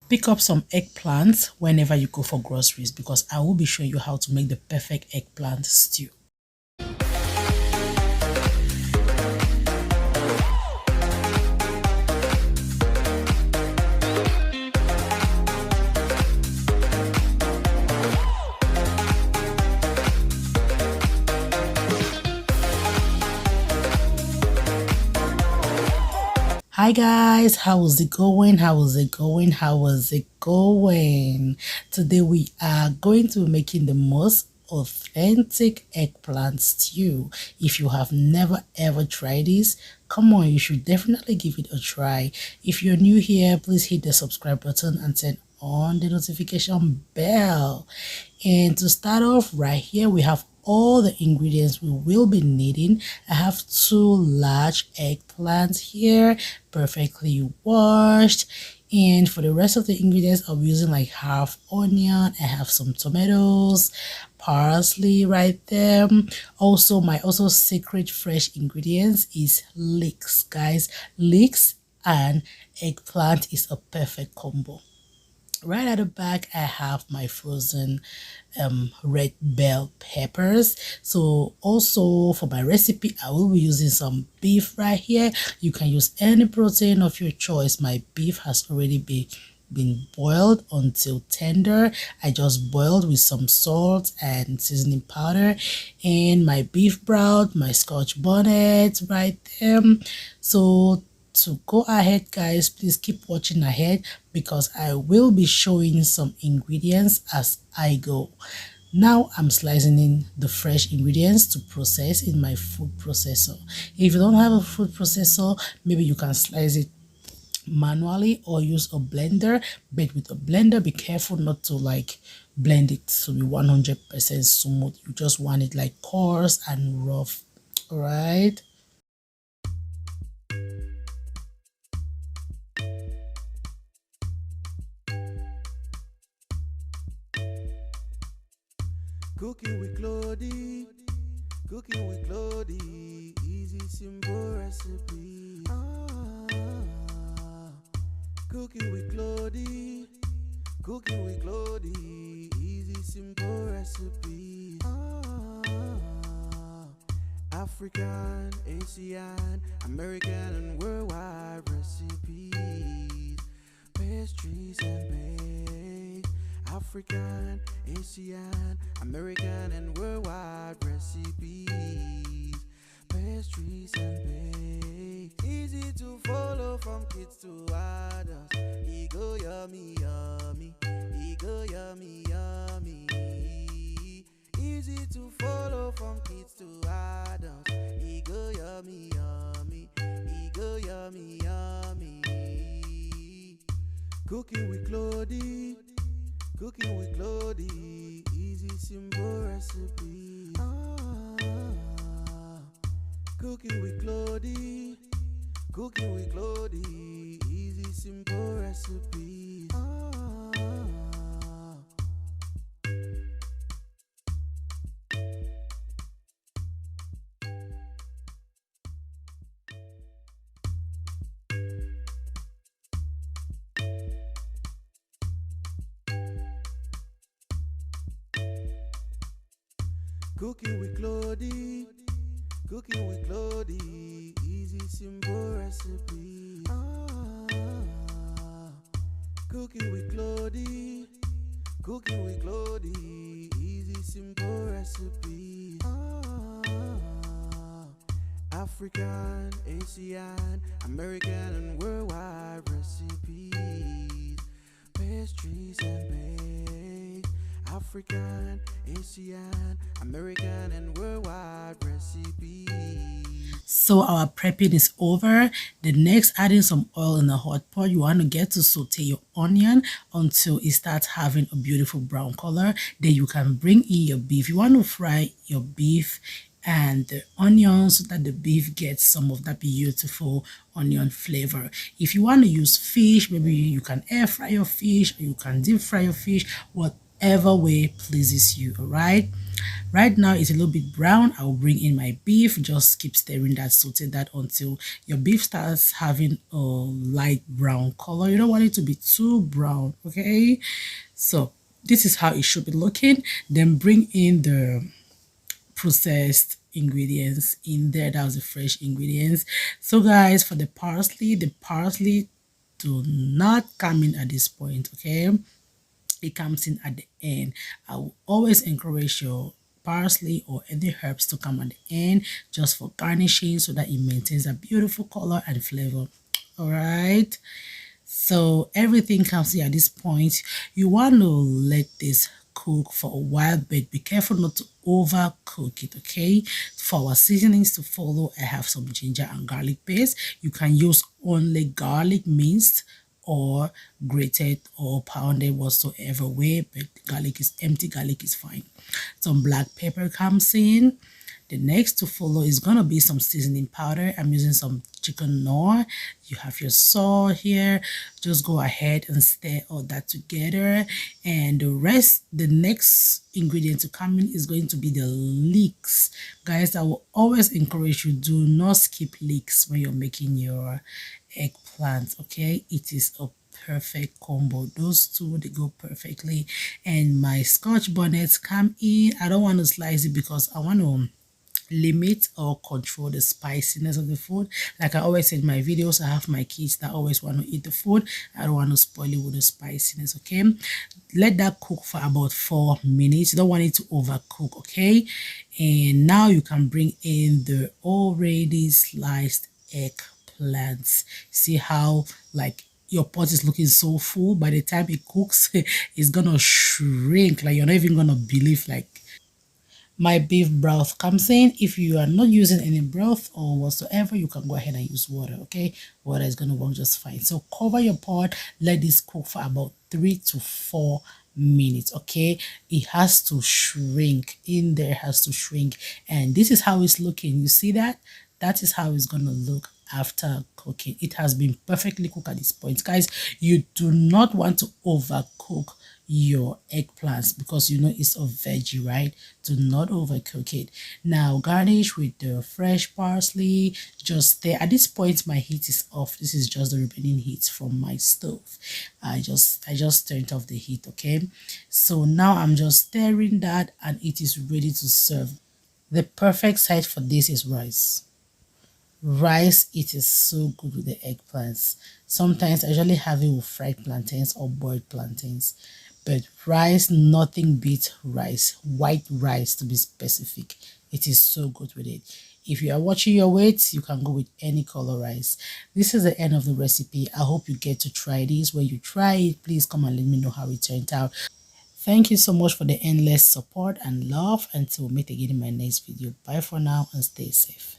pick up some eggplants whenever you go for groceries, because I will be showing you how to make the perfect eggplant stew. Hi guys, how is it going? How is it going? How is it going? Today we are going to be making the most authentic eggplant stew. If you have never ever tried this, come on, you should definitely give it a try. If you're new here, please hit the subscribe button and turn on the notification bell. And to start off, right here we have all the ingredients we will be needing. I have 2 large eggplants here, perfectly washed. And for the rest of the ingredients, I'll be using like half onion. I have some tomatoes, parsley right there. Also, my secret fresh ingredients is leeks, guys. Leeks and eggplant is a perfect combo. Right at the back, I have my frozen red bell peppers. So also for my recipe, I will be using some beef right here. You can use any protein of your choice. My beef has already been boiled until tender. I just boiled with some salt and seasoning powder, and my beef broth, my Scotch bonnet right there. So to go ahead, guys, please keep watching ahead because I will be showing some ingredients as I go. Now I'm slicing in the fresh ingredients to process in my food processor. If you don't have a food processor, maybe you can slice it manually or use a blender. But with a blender, be careful not to like blend it to be 100% smooth. You just want it like coarse and rough. All right. Cooking with Claudie, cooking with Claudie, easy simple recipe. Cooking with Claudie, cooking with Claudie, easy simple recipe. African, Asian, American and worldwide recipes, pastries and bakes. African, Asian, American and worldwide recipes, pastries and bakes. Easy to follow from kids to adults. He go yummy, yummy. He go yummy, yummy. Easy to follow from kids to adults. He go yummy, yummy. He go yummy, yummy. Cooking with Claudie, cooking with Claudie, easy simple recipe. Cooking with Claudie, cooking with Claudie, easy simple recipe. Cooking with Claudie, cooking with Claudie, easy simple recipe. Cooking with Claudie, cooking with Claudie, easy simple recipe. African, Asian, American and worldwide recipes, pastries and bakes. African, Asian, American and worldwide recipes. So our prepping is over. The next, adding some oil in a hot pot. You want to get to saute your onion until it starts having a beautiful brown color. Then you can bring in your beef. You want to fry your beef and the onions so that the beef gets some of that beautiful onion flavor. If you want to use fish, maybe you can air fry your fish or you can deep fry your fish, whatever way pleases you. All right. Right now it's a little bit brown. I'll bring in my beef. Just keep stirring that, saute that until your beef starts having a light brown color. You don't want it to be too brown, okay? So this is how it should be looking. Then bring in the processed ingredients in there. That was the fresh ingredients. So guys, for the parsley do not come in at this point, okay? It comes in at the end. I will always encourage your parsley or any herbs to come at the end just for garnishing so that it maintains a beautiful color and flavor. All right, so everything comes here at this point. You want to let this cook for a while, but be careful not to overcook it, okay? For our seasonings to follow, I have some ginger and garlic paste. You can use only garlic minced or grated or pounded whatsoever way, but garlic is empty, garlic is fine. Some black pepper comes in. The next to follow is gonna be some seasoning powder. I'm using some chicken noir. You have your salt here. Just go ahead and stir all that together. And the rest, the next ingredient to come in is going to be the leeks. Guys, I will always encourage you, do not skip leeks when you're making your eggplant, okay? It is a perfect combo. Those two, they go perfectly. And my Scotch bonnets come in. I don't want to slice it because I want to limit or control the spiciness of the food. Like I always say in my videos, I have my kids that always want to eat the food. I don't want to spoil it with the spiciness, okay? Let that cook for about 4 minutes. You don't want it to overcook, okay? And now you can bring in the already sliced eggplants. See how like your pot is looking so full. By the time it cooks, it's gonna shrink. Like you're not even gonna believe like my beef broth comes in. If you are not using any broth or whatsoever, you can go ahead and use water, okay? Water is going to work just fine. So cover your pot, let this cook for about 3 to 4 minutes, okay? It has to shrink in there, has to shrink, and this is how it's looking. You see that? That is how it's going to look after cooking. It has been perfectly cooked at this point. Guys, you do not want to overcook your eggplants because you know it's a veggie, right? Do not overcook it. Now garnish with the fresh parsley. Just there at this point my heat is off. This is just the remaining heat from my stove. I just turned off the heat, okay? So now I'm just stirring that and it is ready to serve. The perfect side for this is rice. Rice, it is so good with the eggplants. Sometimes I usually have it with fried plantains or boiled plantains, but rice, nothing beats rice, white rice to be specific. It is so good with it. If you are watching your weight, you can go with any color rice. This is the end of the recipe. I hope you get to try this. When you try it, please come and let me know how it turned out. Thank you so much for the endless support and love. Until we meet again in my next video. Bye for now and stay safe.